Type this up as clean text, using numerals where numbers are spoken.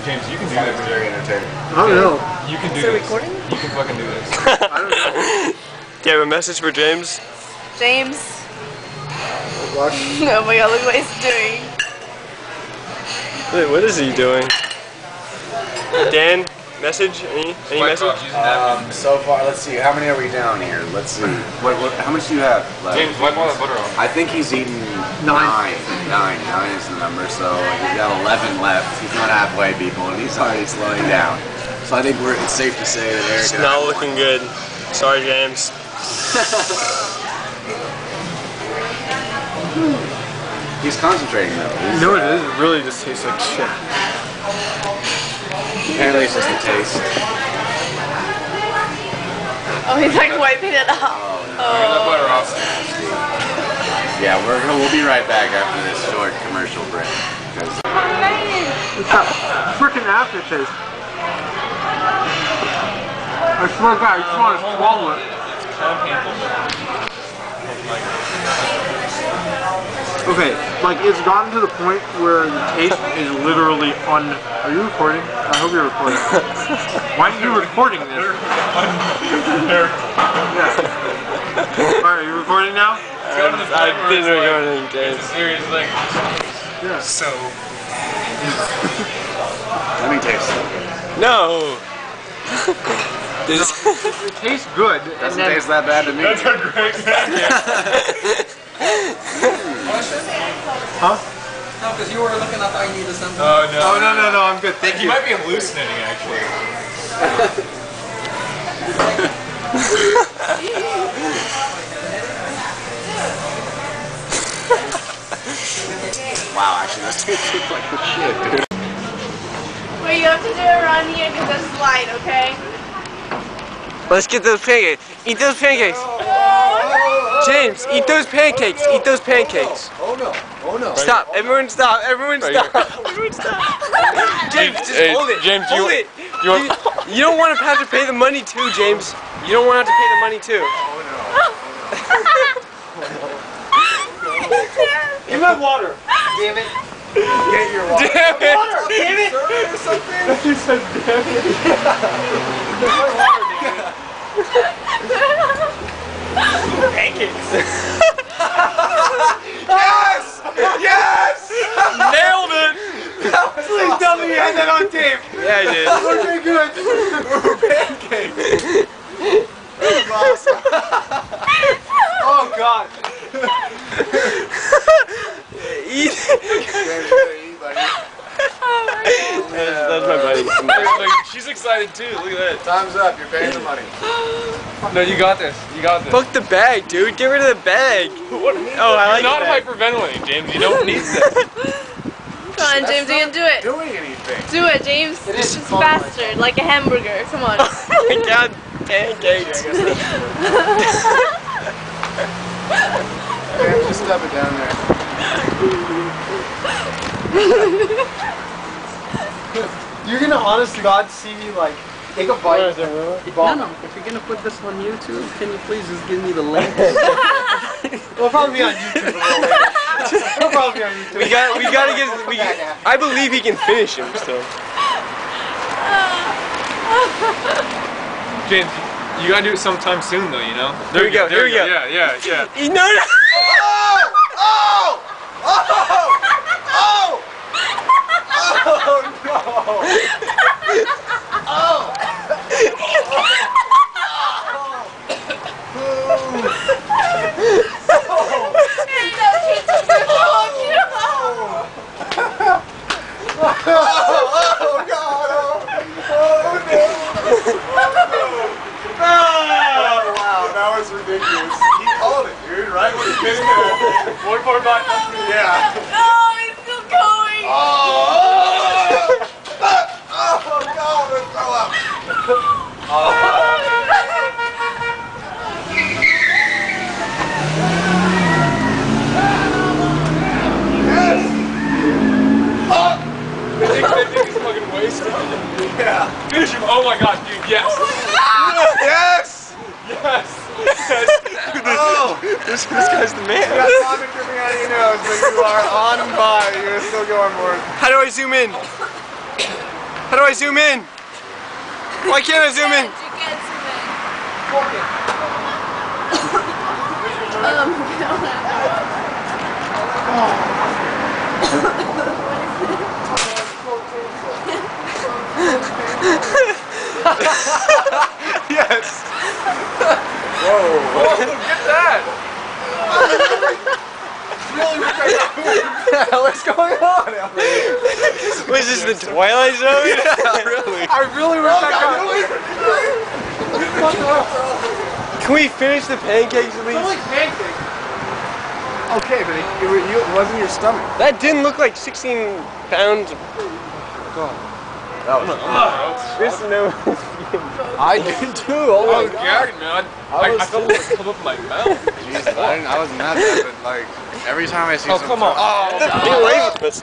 James, you can do this. Very entertaining. I don't know. You can do Is it this. recording? You can fucking do this. I don't know. Do you have a message for James? James. What? Oh my god, look what he's doing. Wait, what is he doing? Dan, message? Any message? So far, let's see. How many are we down here? Let's see. How much do you have left? James, wipe all that butter off. I think he's eaten nine. Nine is the number. So he's got 11 left. He's not halfway, people, and he's already slowing down. So I think it's safe to say that Eric. It's not looking good. Sorry, James. He's concentrating though. No, it is. It really just tastes like shit. Apparently it's just a taste. Oh, he's like wiping it off. That butter off. Yeah, we'll be right back after this short commercial break. It's that freaking aftertaste. I swear to God, I just want to swallow it. Okay, like it's gotten to the point where the taste is literally Are you recording? I hope you're recording. Why aren't you recording this? Yeah. Alright, are you recording now? I've been recording, James. It's a serious thing. Yeah. So. Let me taste it. No! It tastes good. Doesn't taste that bad to me. That's a great Huh? No, because you were looking up I needed something. Oh no. Oh no, I'm good. Thank You you. might be hallucinating actually. Wow, actually, that tastes like the shit, dude. Wait, you have to do it around here because that's light, okay? Let's get those pancakes. Eat those pancakes. James, eat those pancakes. Eat those pancakes. Oh no. Oh no. Stop. Everyone stop. Everyone stop. Everyone stop. James, just hold it. James, hold it. You don't want to have to pay the money too, James. You don't want to have to pay the money too. Give me water. Damn it. Get your water. Damn it. Damn it. Or something? You said damn it. Pancakes. Yes! Yes! Nailed it. Please tell me you had that on tape. Yeah, I did. Okay, good. Pancakes. That was awesome. Oh God. Eat. That's my buddy. She's excited too. Look at that. Time's up. You're paying the money. No, you got this. You got this. Fuck the bag, dude. Get rid of the bag. What? Oh, I like You're not that. hyperventilating, James. You don't need that. Come on, James, you can do it. Doing anything. Do it, James. It's faster, like a hamburger. Come on. Oh my God, pancakes. Yeah, just step it down there. You're gonna honest to God see me like take a bite. No. If you're gonna put this on YouTube, can you please just give me the link? It'll probably be on YouTube. It'll probably be on YouTube. We gotta get. I believe he can finish him still. James, you gotta do it sometime soon, though. You know. Here we go. Here we go. Yeah. No. Oh! Oh! Oh! Oh! Oh no! Oh! Oh God! Oh wow, that was ridiculous. He called it, dude. Right when he hit it. One more bite. Yeah. Oh, it's still going. Oh! Oh no! Let's throw up. That thing is fucking wasted. Yeah. Finish him. Oh my God, dude. Yes. Yes! Yes. Oh! This guy's the man. You got vomit dripping out of your nose, but you are on by. You're still going for it. How do I zoom in? How do I zoom in? Why can't I zoom in? You can't zoom in. Yes. Whoa, get that! What's going on? Was this the Twilight Zone? Yeah, really. I really wish I got. Can we finish the pancakes at least? Pancakes. Okay, but it wasn't your stomach. That didn't look like 16 pounds. God. This no. I did too. I was gagging, man. I felt it come up my mouth. Jesus, I wasn't that bad, but like every time I see Oh, come on. Get away from us.